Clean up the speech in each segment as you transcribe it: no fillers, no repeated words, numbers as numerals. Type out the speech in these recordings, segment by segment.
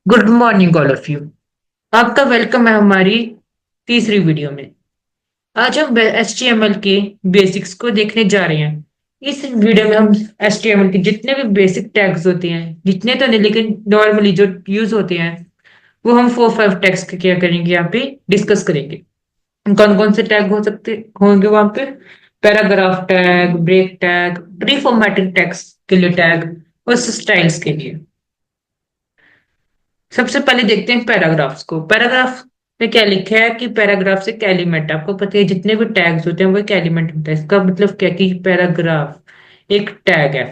Good morning all of you. आपका welcome है हमारी तीसरी वीडियो में। आज हम HTML के बेसिक्स को देखने जा रहे हैं। इस वीडियो में हम HTML के जितने भी बेसिक टैग्स होते हैं, जितने तो नहीं लेकिन नॉर्मली जो यूज होते हैं, वो हम 4-5 टैग्स के क्या करेंगे, यहाँ पे डिस्कस करेंगे। कौन कौन से टैग हो सकते होंगे वहां पे? Paragraph tag, break tag, pre formatted tags के लिए टैग, और स्टाइल्स के लिए। सबसे पहले देखते हैं पैराग्राफ्स को। पैराग्राफ में क्या लिखा है कि पैराग्राफ एक एलिमेंट, आपको पता है जितने भी टैग्स होते हैं वो एक एलिमेंट होता है। इसका मतलब क्या कि पैराग्राफ एक टैग है।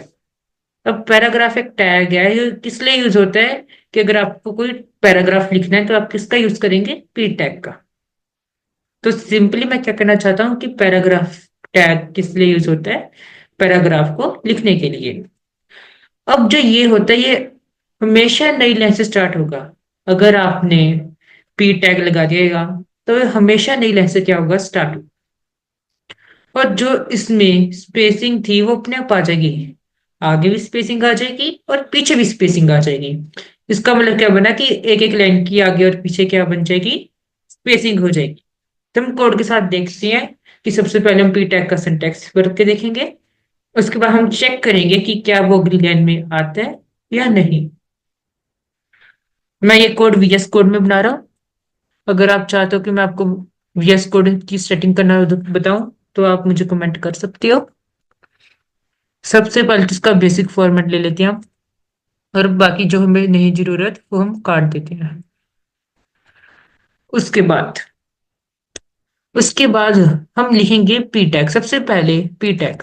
अब पैराग्राफ एक टैग है, ये किस लिए यूज होता है कि अगर आपको कोई पैराग्राफ लिखना है तो आप किसका यूज करेंगे? पी टैग का। तो सिंपली मैं क्या कहना चाहता हूँ कि पैराग्राफ टैग किस लिए यूज होता है? पैराग्राफ को लिखने के लिए। अब जो ये होता है, ये हमेशा नई लाइन से स्टार्ट होगा। अगर आपने पी टैग लगा दिएगा तो ये हमेशा नई लाइन से क्या होगा? स्टार्ट होगा। और जो इसमें स्पेसिंग थी वो अपने आप आ जाएगी। आगे भी स्पेसिंग आ जाएगी और पीछे भी स्पेसिंग आ जाएगी। इसका मतलब क्या बना कि एक एक लाइन की आगे और पीछे क्या बन जाएगी? स्पेसिंग हो जाएगी। तो हम कोड के साथ देखते हैं कि सबसे पहले हम पी टैग का सिंटैक्स करके देखेंगे। उसके बाद हम चेक करेंगे कि क्या वो अगली लाइन में आता है या नहीं। मैं ये कोड VS कोड में बना रहा हूँ। अगर आप चाहते हो कि मैं आपको VS कोड की सेटिंग करना बताऊं तो आप मुझे कमेंट कर सकते हो। सबसे पहले तो इसका बेसिक फॉर्मेट ले लेते हैं हम, और बाकी जो हमें नहीं जरूरत वो हम काट देते हैं। उसके बाद उसके बाद हम लिखेंगे पी टैग। सबसे पहले पी टैग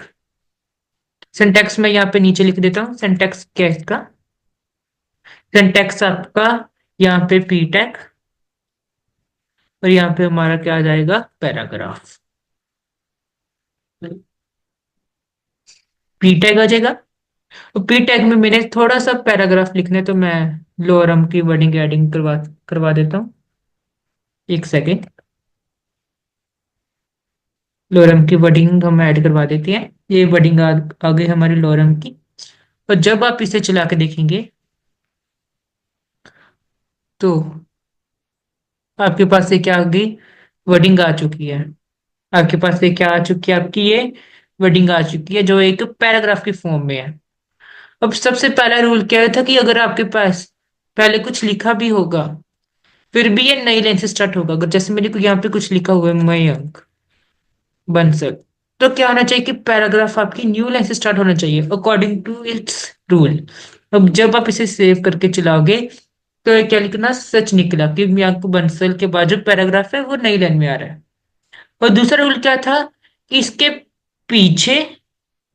सिंटैक्स में यहाँ पे नीचे लिख देता हूँ। सिंटैक्स क्या है इसका? सिंटैक्स आपका यहाँ पे पी टैग, और यहाँ पे हमारा क्या आ जाएगा? पैराग्राफ। पी टैग आ जाएगा। तो पी टैग में मैंने थोड़ा सा पैराग्राफ लिखना है तो मैं लोअरम की वर्डिंग एडिंग करवा करवा देता हूँ। एक सेकेंड। लोअरम की वर्डिंग हम ऐड करवा देते हैं। ये वर्डिंग आ गई हमारी लोअरम की। और जब आप इसे चला के देखेंगे तो आपके पास से क्या आ गई? वर्डिंग आ चुकी है। आपके पास से क्या आ चुकी है? आपकी ये वर्डिंग आ चुकी है जो एक पैराग्राफ की फॉर्म में है। अब सबसे पहला रूल क्या था कि अगर आपके पास पहले कुछ लिखा भी होगा फिर भी ये नई लाइन से स्टार्ट होगा। अगर जैसे मेरे को यहाँ पे कुछ लिखा हुआ है, मयंक बंसल, तो क्या होना चाहिए कि पैराग्राफ आपकी न्यू लाइन से स्टार्ट होना चाहिए अकॉर्डिंग टू इट्स रूल। अब जब आप इसे सेव करके चलाओगे तो ये क्या लिखना? सच निकला कि मयंक बंसल के बाद जो पैराग्राफ है वो नई लाइन में आ रहा है। और दूसरा रूल क्या था कि इसके पीछे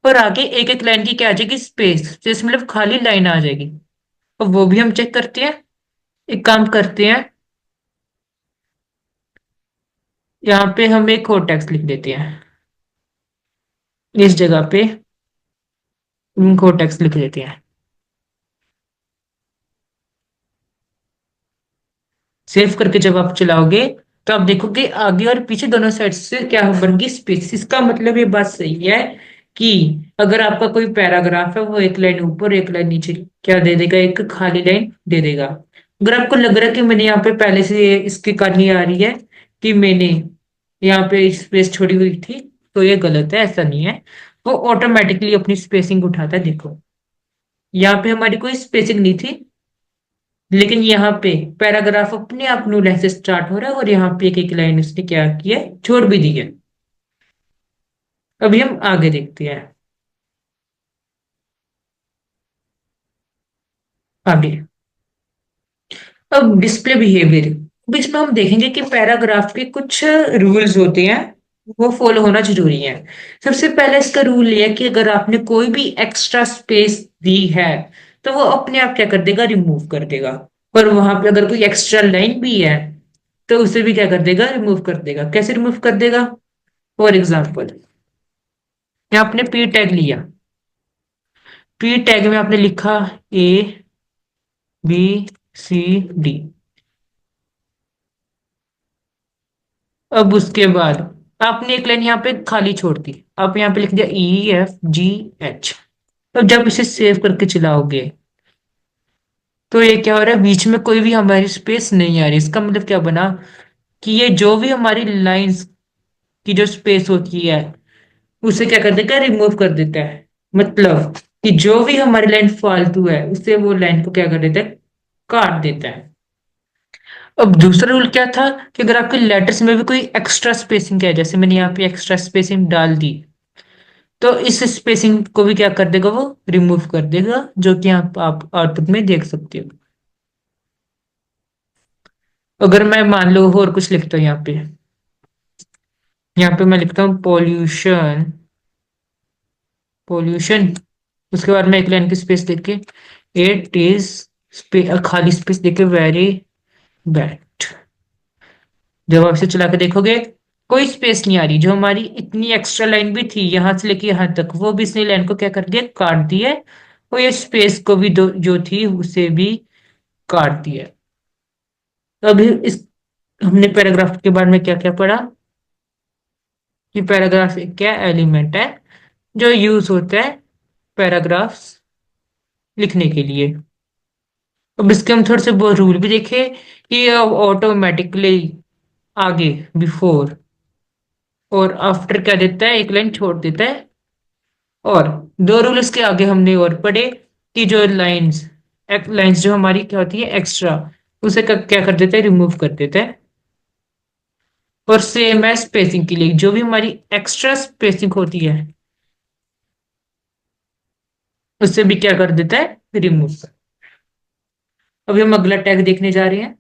और आगे एक एक लाइन की क्या आ जाएगी? स्पेस, जैसे मतलब खाली लाइन आ जाएगी। और वो भी हम चेक करते हैं। एक काम करते हैं, यहाँ पे हम एक और टेक्स्ट लिख देते हैं। इस जगह पे इनको टेक्स्ट लिख देते हैं। सेव करके जब आप चलाओगे तो आप देखोगे आगे और पीछे दोनों साइड से क्या बनेगी? स्पेस। इसका मतलब ये बात सही है कि अगर आपका कोई पैराग्राफ है वो एक लाइन ऊपर एक लाइन नीचे क्या दे देगा? एक खाली लाइन दे देगा। अगर आपको लग रहा है कि मैंने यहाँ पे पहले से इसकी करनी आ रही है कि मैंने यहाँ पे स्पेस छोड़ी हुई थी, तो ये गलत है। ऐसा नहीं है। वो ऑटोमेटिकली अपनी स्पेसिंग उठाता है। देखो, यहाँ पे हमारी कोई स्पेसिंग नहीं थी, लेकिन यहाँ पे पैराग्राफ अपने आप न्यू लाइन से स्टार्ट हो रहा है और यहाँ पे एक एक लाइन उसने क्या किया? छोड़ भी दी है। अभी हम आगे देखते हैं। आगे अब डिस्प्ले बिहेवियर। अब इसमें हम देखेंगे कि पैराग्राफ के कुछ रूल्स होते हैं, वो फॉलो होना जरूरी है। सबसे पहले इसका रूल ये है कि अगर आपने कोई भी एक्स्ट्रा स्पेस दी है तो वो अपने आप क्या कर देगा? रिमूव कर देगा। और वहां पे अगर कोई एक्स्ट्रा लाइन भी है तो उसे भी क्या कर देगा? रिमूव कर देगा। कैसे रिमूव कर देगा? फॉर एग्जाम्पल, आपने पी टैग लिया। पी टैग में आपने लिखा ABCD। अब उसके बाद आपने एक लाइन यहाँ पे खाली छोड़ दी। आप यहाँ पे लिख दिया EFGH। अब जब इसे सेव करके चलाओगे तो ये क्या हो रहा है, बीच में कोई भी हमारी स्पेस नहीं आ रही। इसका मतलब क्या बना कि ये जो भी हमारी लाइंस की जो स्पेस होती है उसे क्या कर देता है, रिमूव कर देता है। मतलब कि जो भी हमारी लाइन फालतू है उससे वो लाइन को क्या कर देता है, काट देता है। अब दूसरा रूल क्या था कि अगर आपके लेटर्स में भी कोई एक्स्ट्रा स्पेसिंग है, जैसे मैंने यहाँ पे एक्स्ट्रा स्पेसिंग डाल दी, तो इस स्पेसिंग को भी क्या कर देगा, वो रिमूव कर देगा, जो कि आप आउटपुट में देख सकते हो। अगर मैं मान लो और कुछ लिखता हूँ यहाँ पे मैं लिखता हूँ पॉल्यूशन, पॉल्यूशन। उसके बाद मैं एक लाइन की स्पेस देके इट इज, खाली स्पेस देके वेरी बैड। जब आप इसे चला के देखोगे कोई स्पेस नहीं आ रही। जो हमारी इतनी एक्स्ट्रा लाइन भी थी यहां से लेके यहां तक, वो भी इसने लाइन को क्या कर दिया, काट दिया। और ये स्पेस को भी जो थी उसे भी काट दिया। तो अभी इस हमने पैराग्राफ के बारे में क्या क्या पढ़ा कि पैराग्राफ एक क्या एलिमेंट है जो यूज होता है पैराग्राफ्स लिखने के लिए। अब इसके हम थोड़े से बहुत रूल भी देखे कि ऑटोमेटिकली आगे बिफोर और आफ्टर क्या देता है, एक लाइन छोड़ देता है। और दो रूल इसके आगे हमने और पढ़े कि जो लाइंस लाइंस जो हमारी क्या होती है एक्स्ट्रा, उसे क्या कर देता है, रिमूव कर देता है। और सेम है स्पेसिंग के लिए, जो भी हमारी एक्स्ट्रा स्पेसिंग होती है उससे भी क्या कर देता है, रिमूव। अभी हम अगला टैग देखने जा रहे हैं।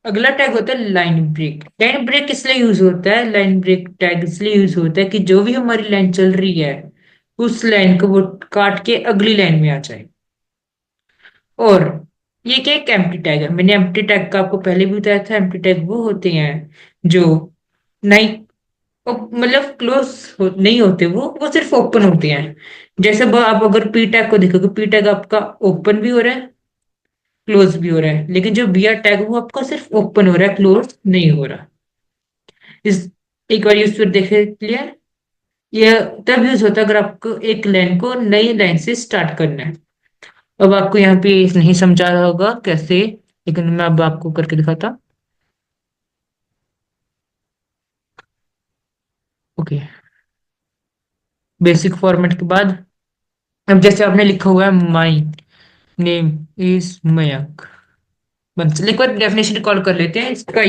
अगला टैग होता है लाइन ब्रेक। लाइन ब्रेक इसलिए यूज होता है, लाइन ब्रेक टैग इसलिए यूज होता है कि जो भी हमारी लाइन चल रही है उस लाइन को वो काट के अगली लाइन में आ जाए। और ये क्या, एक एम्प्टी टैग है। मैंने एम्प्टी टैग का आपको पहले भी बताया था। एम्प्टी टैग वो होते हैं जो नहीं, मतलब क्लोज नहीं होते, वो सिर्फ ओपन होते हैं। जैसे आप अगर पी टैग को देखोगे, पी टैग आपका ओपन भी हो रहा है, क्लोज भी हो रहा है, लेकिन जो बी आर टैग है वो आपका सिर्फ ओपन हो रहा है, क्लोज नहीं हो रहा। इस एक बार यूज फिर देखे, क्लियर। ये तब यूज होता है अगर आपको एक लाइन को नई लाइन से स्टार्ट करना है। अब आपको यहाँ पे नहीं समझा होगा कैसे, लेकिन मैं अब आपको करके दिखाता। ओके, बेसिक फॉर्मेट के बाद अब जैसे आपने लिखा हुआ है माई नेम इज मयंक। बस एक बार डेफिनेशन रिकॉल कर लेते हैं इसका।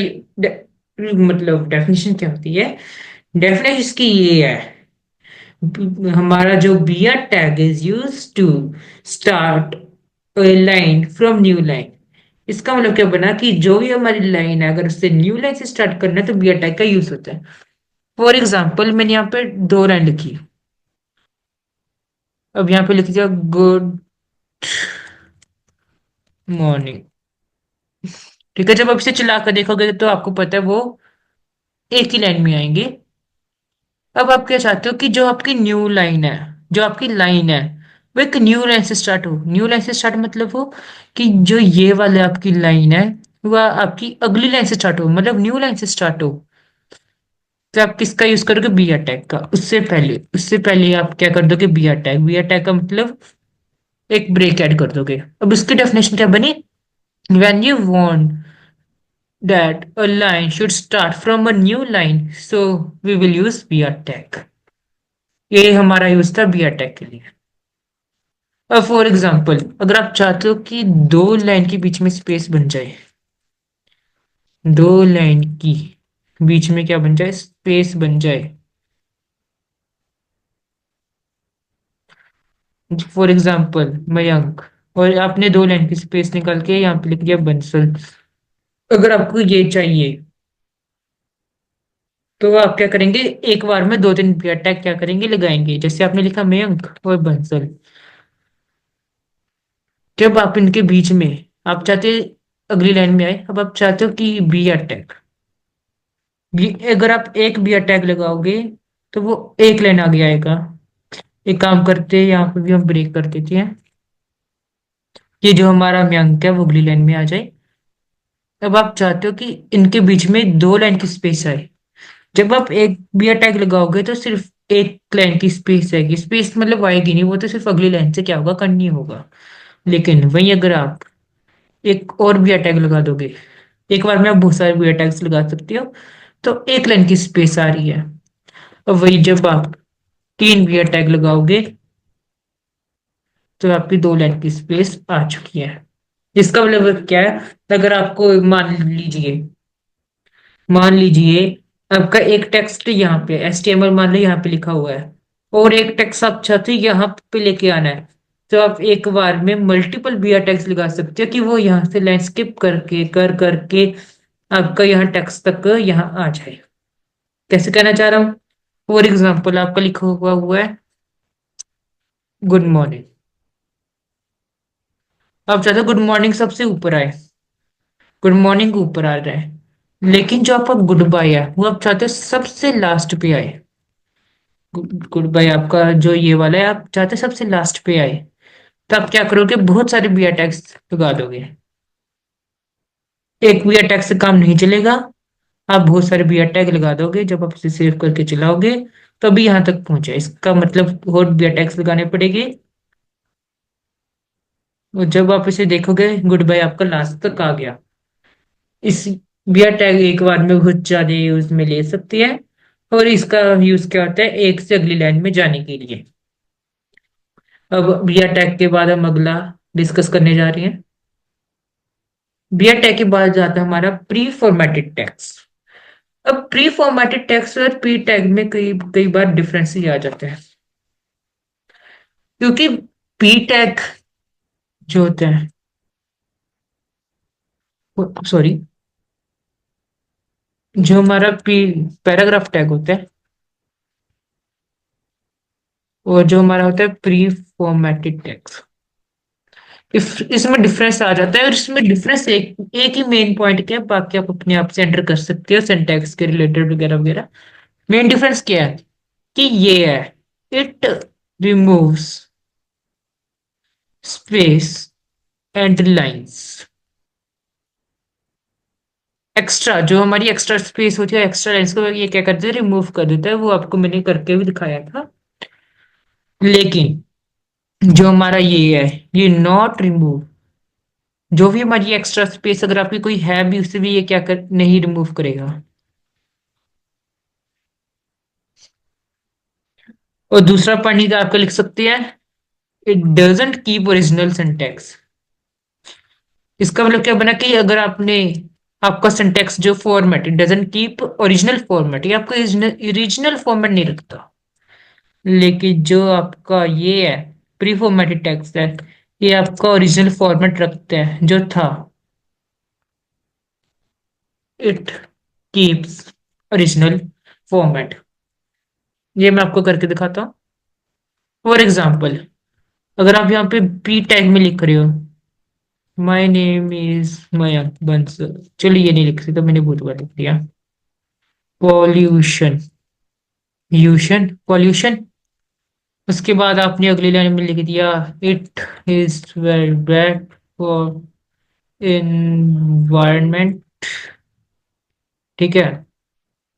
मतलब डेफिनेशन क्या होती है, डेफिनेशन इसकी ये है, हमारा जो BR tag is use to start line from new line. इसका मतलब क्या बना कि जो भी हमारी लाइन है अगर उससे न्यू लाइन से स्टार्ट करना है तो बियर टैग का यूज होता है। फॉर एग्जाम्पल मैंने यहाँ पे दो लाइन लिखी। अब यहाँ पे लिख दिया गुड मॉर्निंग। ठीक है, जब आप इसे चला कर देखोगे तो आपको पता है वो एक ही लाइन में आएंगे। अब आप क्या चाहते हो कि जो आपकी न्यू लाइन है, जो आपकी लाइन है वो एक न्यू लाइन से स्टार्ट हो। न्यू लाइन से स्टार्ट मतलब हो कि जो ये वाले आपकी लाइन है वह आपकी अगली लाइन से स्टार्ट हो, मतलब न्यू लाइन से स्टार्ट हो। तो आप किसका यूज करोगे, बी अटैक का। उससे पहले आप क्या कर दोगे, बी अटैक। बी अटैक का मतलब एक ब्रेक ऐड कर दोगे। अब इसकी डेफिनेशन क्या बनी, when you want that a line should start from a new line, so we will use br tag। ये हमारा यूज था br tag के लिए। अब फॉर एग्जाम्पल अगर आप चाहते हो कि दो लाइन के बीच में स्पेस बन जाए, दो लाइन की बीच में क्या बन जाए, स्पेस बन जाए। फॉर एग्जाम्पल मयंक, और आपने दो लाइन की स्पेस निकाल के यहाँ पे लिख दिया बंसल। अगर आपको ये चाहिए तो आप क्या करेंगे, एक बार में दो तीन टैग क्या करेंगे, लगाएंगे। जैसे आपने लिखा मयंक और बंसल। जब आप इनके बीच में आप चाहते अगली लाइन में आए, अब आप चाहते हो कि बी अटैक, बी अगर आप एक बी अटैक लगाओगे तो वो एक लाइन आगे आएगा। एक काम करते हैं, यहाँ पे भी हम ब्रेक कर देते हैं, ये जो हमारा मयंक है वो अगली लाइन में आ जाए। अब आप चाहते हो कि इनके बीच में दो लाइन की स्पेस आए। जब आप एक बी अटैक लगाओगे तो सिर्फ एक लाइन की स्पेस आएगी। स्पेस मतलब आएगी नहीं, वो तो सिर्फ अगली लाइन से क्या होगा, कंटिन्यू होगा। लेकिन वहीं अगर आप एक और भी टैग लगा दोगे, एक बार में आप बहुत सारे भी टैग्स लगा सकते हो, तो एक लाइन की स्पेस आ रही है। और वही जब आप तीन भी टैग लगाओगे तो आपकी दो लाइन की स्पेस आ चुकी है। इसका मतलब क्या है, अगर आपको मान लीजिए आपका एक टेक्स्ट यहाँ पे HTML मान लो यहाँ पे लिखा हुआ है, और एक टेक्स्ट आप चाहते हो यहाँ पे लेके आना है, तो आप एक बार में मल्टीपल बियर टैग्स लगा सकते हो कि वो यहाँ से लाइन स्किप करके कर करके आपका यहाँ टेक्स्ट तक यहाँ आ जाए। कैसे कहना चाह रहा हूँ, फॉर एग्जाम्पल आपका लिखा हुआ है गुड मॉर्निंग, आप चाहते हो गुड मॉर्निंग सबसे ऊपर आए, गुड मॉर्निंग ऊपर आ रहा है, लेकिन जो आपका गुड बाय है वो आप चाहते हो सबसे लास्ट पे आए। गुड बाय आपका जो ये वाला है आप चाहते हो सबसे लास्ट पे आए, तो आप क्या करोगे, बहुत सारे बी टैग्स लगा दोगे। एक बी टैग से काम नहीं चलेगा, आप बहुत सारे बी टैग लगा दोगे, जब आप इसे सेव करके चलाओगे तो अभी यहाँ तक पहुंचे, इसका मतलब और बी टैग्स लगाने पड़ेगी। और जब आप इसे देखोगे गुड बाय आपका लास्ट तक आ गया। इस बियर टैग एक बार में बहुत ज्यादा यूज में ले सकती है, और इसका यूज क्या होता है, एक से अगली लाइन में जाने के लिए। अब बियर टैग के बाद हम अगला डिस्कस करने जा रहे हैं। बियर टैग के बाद जाता है हमारा प्री फॉर्मेटेड टेक्स्ट। अब प्री फॉर्मेटेड टेक्स्ट और प्री टैग में कई कई बार डिफरेंस ही आ जाते हैं, क्योंकि प्री टैग जो होते हैं, सॉरी, जो हमारा प्री पैराग्राफ टैग होता है और जो हमारा होता है प्री फॉर्मेटेड टेक्स्ट, इसमें डिफरेंस आ जाता है। और इसमें डिफरेंस एक ही मेन पॉइंट क्या है, बाकी आप अपने आप से एंटर कर सकते हो सिंटैक्स के रिलेटेड वगैरह वगैरह। मेन डिफरेंस क्या है कि ये है, it removes space and lines. Extra जो हमारी एक्स्ट्रा स्पेस होती है, एक्स्ट्रा लाइंस को ये क्या करते हैं, रिमूव कर देता है। वो आपको मैंने करके भी दिखाया था। लेकिन जो हमारा ये है, ये नॉट रिमूव, जो भी हमारी एक्स्ट्रा स्पेस अगर आपकी कोई है भी, उसे भी ये क्या कर नहीं रिमूव करेगा। और दूसरा पॉइंट आपका लिख सकते हैं, it doesn't keep original syntax. इसका मतलब क्या बना कि अगर आपने आपका सिंटेक्स जो format, it doesn't keep original format, ये आपका ओरिजिनल फॉर्मेट नहीं रखता। लेकिन जो आपका ये है प्री फॉर्मेटेड टेक्स्ट है, ये आपका ओरिजिनल फॉर्मेट रखते हैं जो था, इट कीप्स ओरिजिनल फॉर्मेट। ये मैं आपको करके दिखाता हूँ। फॉर एग्जाम्पल, अगर आप यहाँ पे पी टैग में लिख रहे हो my name is Mayank Bansal, चलिए ये नहीं लिख सकता, मैंने बहुत बार लिख दिया। पॉल्यूशन, यूशन पॉल्यूशन, उसके बाद आपने अगली लाइन में लिख दिया, it is very bad for environment. ठीक है,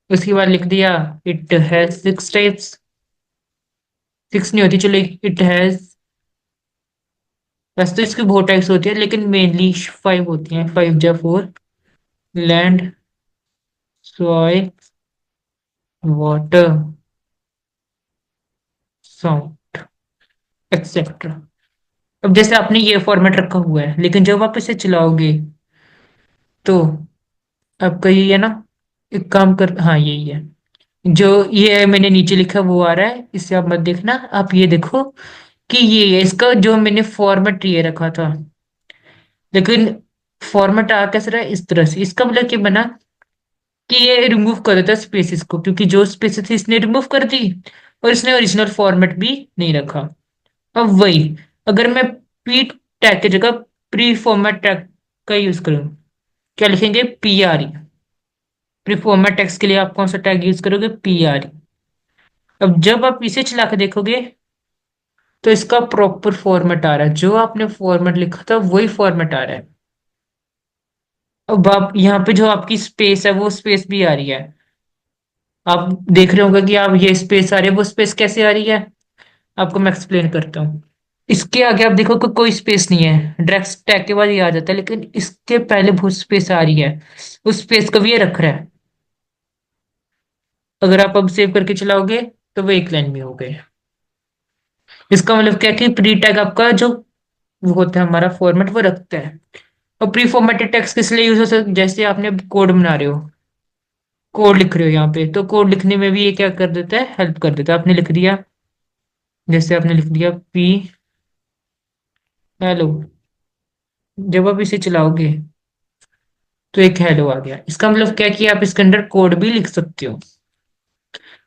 उसके बाद लिख दिया, it has six types, six नहीं होती, चलो इट हैज, वैसे तो इसकी बहुत टाइप्स होती है लेकिन मेनली फाइव होती हैं, फाइव जा four, land, soil, water, sound, etcetera. अब जैसे आपने ये फॉर्मेट रखा हुआ है, लेकिन जब आप इसे चलाओगे तो आपका ये है ना, एक काम कर, हाँ यही है, जो ये मैंने नीचे लिखा वो आ रहा है, इससे आप मत देखना, आप ये देखो कि ये है इसका जो मैंने फॉर्मेट ये रखा था। लेकिन फॉर्मेट आ कैसे रहा है, इस तरह से, इसका मतलब क्या बना कि ये रिमूव कर देता स्पेसिस को, क्योंकि जो स्पेसिस थी इसने रिमूव कर दी, और इसने ओरिजिनल फॉर्मेट भी नहीं रखा। अब वही, अगर मैं पी टैग की जगह प्री फॉर्मेट टैग का यूज करूं, क्या लिखेंगे, PRE। प्री फॉर्मेट टैग्स के लिए आप कौन सा टैग यूज करोगे, PRE। अब जब आप इसे चला के देखोगे तो इसका प्रॉपर फॉर्मेट आ रहा है, जो आपने फॉर्मेट लिखा था वही फॉर्मेट आ रहा है। अब आप यहाँ पे जो आपकी स्पेस है वो स्पेस भी आ रही है। आप देख रहे होंगे कि आप ये स्पेस आ रही है, वो स्पेस कैसे आ रही है, आपको मैं एक्सप्लेन करता हूँ। इसके आगे आप देखो कि कोई स्पेस नहीं है, डायरेक्ट टैग के बाद ये आ जाता है, लेकिन इसके पहले बहुत स्पेस आ रही है। उस स्पेस को भी ये रख रहा है। अगर आप अब सेव करके चलाओगे तो वो एक लाइन में हो गए। इसका मतलब क्या है कि प्री टैग आपका जो वो होता है हमारा फॉर्मेट वो रखता है। और प्री फॉर्मेटेड टेक्स्ट किस लिए यूज हो सकता है? जैसे आपने कोड बना रहे हो, कोड लिख रहे हो यहाँ पे, तो कोड लिखने में भी ये क्या कर देता है, हेल्प कर देता है। आपने लिख दिया, जैसे आपने लिख दिया पी हेलो, जब आप इसे चलाओगे तो एक हेलो आ गया। इसका मतलब क्या है कि आप इसके अंदर कोड भी लिख सकते हो।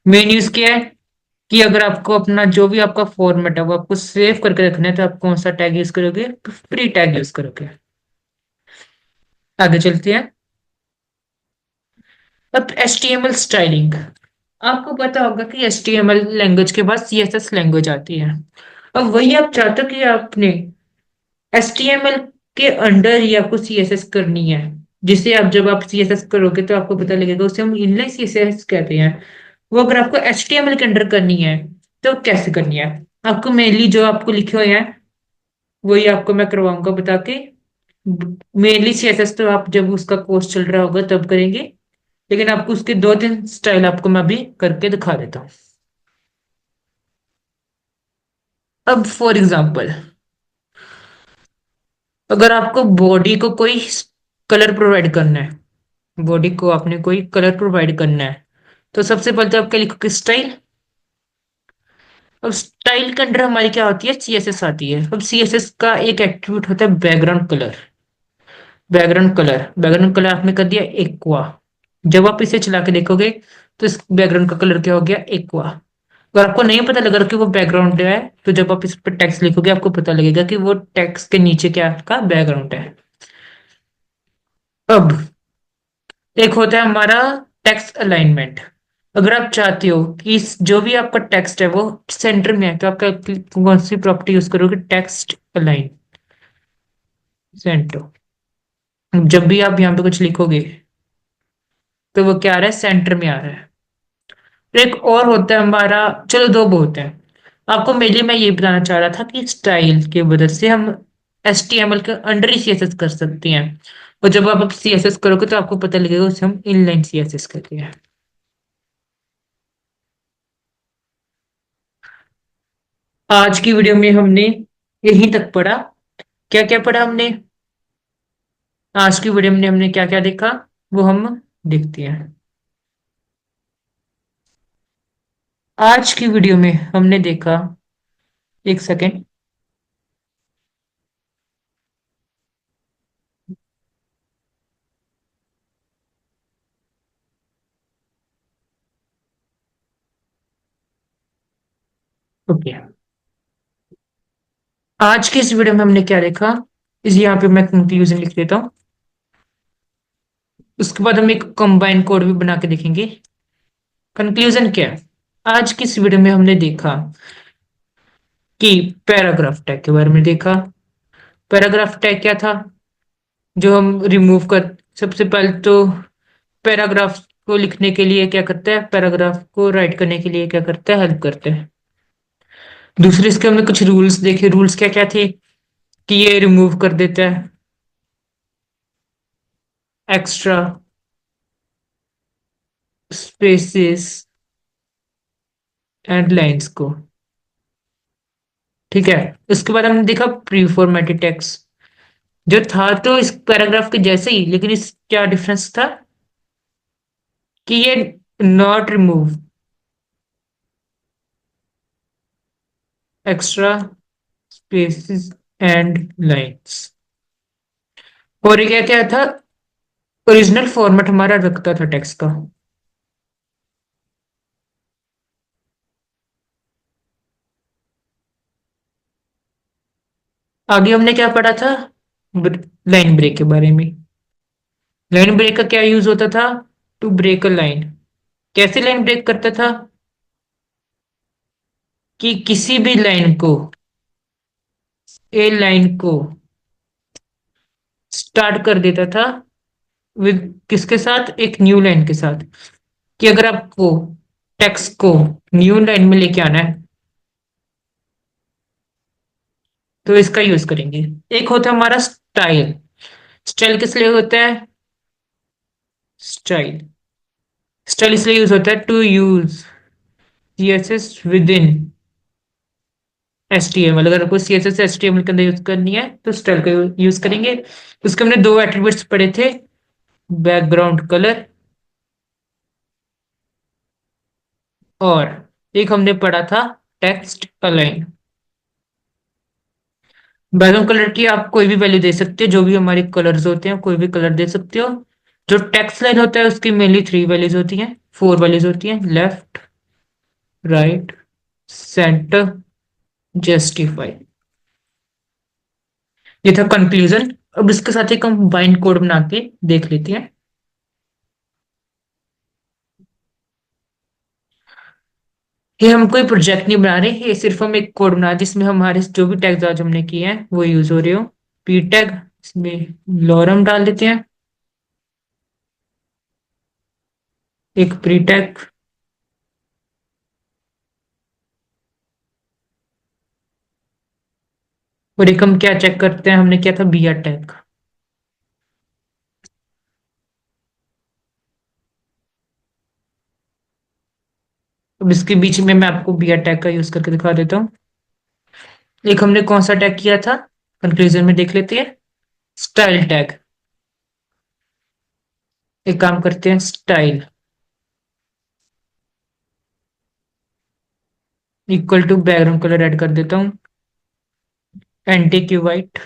मेन यूज क्या है कि अगर आपको अपना जो भी आपका फॉर्मेट है वो आपको सेव करके रखना है, तो आप कौन सा टैग यूज करोगे? प्री टैग यूज करोगे। आगे चलते हैं। अब HTML स्टाइलिंग। आपको पता होगा कि HTML लैंग्वेज के बाद CSS लैंग्वेज आती है। अब वही आप चाहते हो कि आपने HTML के अंडर ही आपको CSS करनी है, जिसे आप जब आप CSS करोगे तो आपको पता लगेगा, उसे हम इनलाइन CSS कहते हैं। वो अगर आपको HTML के अंडर करनी है तो कैसे करनी है? आपको मेनली जो आपको लिखे हुए हैं वही आपको मैं करवाऊंगा बता के। मेनली CSS तो आप जब उसका कोर्स चल रहा होगा तब करेंगे, लेकिन आपको उसके दो तीन स्टाइल आपको मैं अभी करके दिखा देता हूँ। अब फॉर एग्जाम्पल, अगर आपको बॉडी को कोई कलर प्रोवाइड करना है, बॉडी को आपने कोई कलर प्रोवाइड करना है, तो सबसे पहले तो आप क्या लिखोगे? स्टाइल। अब स्टाइल के अंदर हमारी क्या होती है? CSS आती है। अब CSS का एक एट्रीब्यूट होता है बैकग्राउंड कलर। बैकग्राउंड कलर आपने कर दिया एक्वा। जब आप इसे चला के देखोगे तो इस बैकग्राउंड का कलर क्या हो गया? एक्वा। अगर आपको नहीं पता लगा कि वो बैकग्राउंड है, तो जब आप इस पर टेक्स्ट लिखोगे आपको पता लगेगा कि वो टेक्स्ट के नीचे क्या का बैकग्राउंड है। अब एक होता है हमारा टेक्स्ट अलाइनमेंट। अगर आप चाहते हो कि जो भी आपका टेक्स्ट है वो सेंटर में है, तो आपका कौन सी प्रॉपर्टी यूज करोगे? Text align centre. जब भी आप यहाँ पे कुछ लिखोगे तो वो क्या आ रहा है? सेंटर में आ रहा है। तो एक और होता है हमारा, चलो दो बहुत है। आपको मेनली मैं ये बताना चाह रहा था कि स्टाइल की मदद से हम HTML के अंडर ही CSS कर सकते हैं। और जब आप CSS करोगे तो आपको पता लगेगा उसे हम इनलाइन CSS कहते हैं। आज की वीडियो में हमने यहीं तक पढ़ा। क्या क्या पढ़ा हमने? आज की वीडियो में हमने क्या क्या देखा वो हम देखते हैं। आज की वीडियो में हमने देखा, एक सेकेंड। ओके, आज की इस वीडियो में हमने क्या देखा, इस यहाँ पे मैं कंक्लूजन लिख देता हूँ। उसके बाद हम एक कंबाइन कोड भी बना के देखेंगे। कंक्लूजन क्या है? आज की इस वीडियो में हमने देखा कि पैराग्राफ टैग के बारे में देखा। पैराग्राफ टैग क्या था? जो हम रिमूव कर, सबसे पहले तो पैराग्राफ को लिखने के लिए क्या करता है, पैराग्राफ को राइट करने के लिए क्या करता है, हेल्प करता है। दूसरे इसके हमने कुछ रूल्स देखे। रूल्स क्या क्या थे कि ये रिमूव कर देता है एक्स्ट्रा स्पेसेस एंड लाइंस को। ठीक है। उसके बाद हमने देखा प्री फॉर्मेटेड टेक्स्ट, जो था तो इस पैराग्राफ के जैसे ही, लेकिन इस क्या डिफरेंस था कि ये not remove extra spaces and lines. और ये क्या क्या था? ओरिजिनल फॉर्मेट हमारा रखता था टेक्स्ट का। आगे हमने क्या पढ़ा था? लाइन ब्रेक के बारे में। लाइन ब्रेक का क्या यूज होता था? To break a line. कैसे लाइन ब्रेक करता था? कि किसी भी लाइन को, ए लाइन को स्टार्ट कर देता था विद किसके साथ? एक न्यू लाइन के साथ। कि अगर आपको टेक्स्ट को न्यू लाइन में लेके आना है तो इसका यूज करेंगे। एक होता है हमारा स्टाइल। स्टाइल किस लिए होता है? स्टाइल स्टाइल इसलिए यूज होता है to use CSS within HTML। अगर आपको CSS HTML के अंदर यूज करनी है तो स्टाइल का यूज करेंगे। उसके हमने दो एट्रीब्यूट्स पढ़े थे, बैकग्राउंड कलर, और एक हमने पढ़ा था टेक्स्ट अलाइन। बैकग्राउंड कलर की आप कोई भी वैल्यू दे सकते हो, जो भी हमारे कलर्स होते हैं कोई भी कलर दे सकते हो। जो टेक्स्ट लाइन होता है उसकी मेनली थ्री वैल्यूज होती हैं, फोर वैल्यूज होती हैं, लेफ्ट, राइट, सेंटर, जस्टिफाई। ये था कंक्लूजन। अब इसके साथ एक हम बाइंड कोड बना के देख लेते हैं। ये हम कोई प्रोजेक्ट नहीं बना रहे, ये सिर्फ हम एक कोड बना रहे जिसमें हमारे जो भी टैग्स आज हमने किए हैं वो यूज हो रहे हो। पी टैग, इसमें लॉरम डाल देते हैं, एक प्री टैग, और एक हम क्या चेक करते हैं, हमने किया था बी आर टैग। अब इसके बीच में मैं आपको बी आर टैग का यूज करके दिखा देता हूँ। एक हमने कौन सा टैग किया था, कंक्लूजन में देख लेते हैं, स्टाइल टैग। एक काम करते हैं, style equal to background colour add कर देता हूँ, एंटी क्यू वाइट।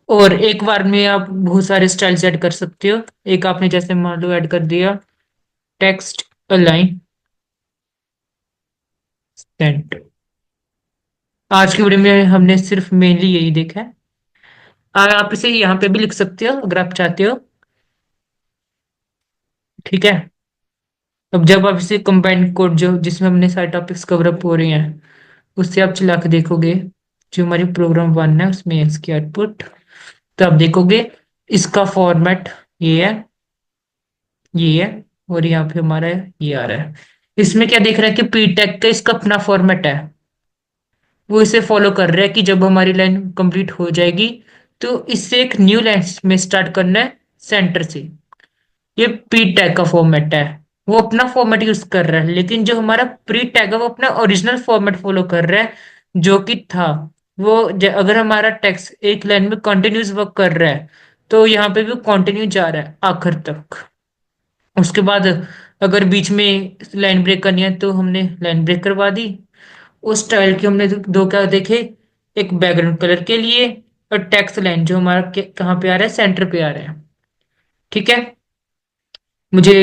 और एक बार में आप बहुत सारे स्टाइल्स ऐड कर सकते हो। एक आपने जैसे मान लो ऐड कर दिया टेक्स्ट अलाइन सेंट। आज की वीडियो में हमने सिर्फ मेनली यही देखा है। आप इसे यहाँ पे भी लिख सकते हो अगर आप चाहते हो। ठीक है। अब जब आप इसे कंबाइंड कोड जो जिसमें हमने सारे टॉपिक्स कवर अप हो रहे हैं उससे आप चला के देखोगे, जो हमारी प्रोग्राम वन है उसमें इसकी आउटपुट, तो आप देखोगे इसका फॉर्मेट ये है, ये है, और यहाँ पे हमारा ये आ रहा है। इसमें क्या देख रहा है कि पी टैग का इसका अपना फॉर्मेट है, वो इसे फॉलो कर रहा है कि जब हमारी लाइन कंप्लीट हो जाएगी तो इससे एक न्यू लाइन में स्टार्ट करना है सेंटर से। ये पी टैग का फॉर्मेट है, वो अपना फॉर्मेट यूज कर रहा है। लेकिन जो हमारा प्री टैग है वो अपना ओरिजिनल फॉर्मेट फॉलो कर रहा है, जो कि था वो अगर हमारा टेक्स्ट एक लाइन में कंटिन्यूस वर्क कर रहा है तो यहाँ पे भी कंटिन्यू जा रहा है आखिर तक। उसके बाद अगर बीच में लाइन ब्रेक करनी है तो हमने लाइन ब्रेक करवा दी। उस स्टाइल के हमने दो क्या देखे, एक बैकग्राउंड कलर के लिए और टेक्स्ट लाइन जो हमारा कहाँ पे आ रहा है, सेंटर पे आ रहा है। ठीक है। मुझे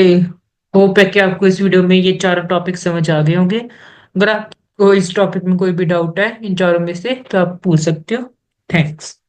होप है कि आपको इस वीडियो में ये चारों टॉपिक समझ आ गए होंगे। अगर आपको इस टॉपिक में कोई भी डाउट है इन चारों में से तो आप पूछ सकते हो। थैंक्स।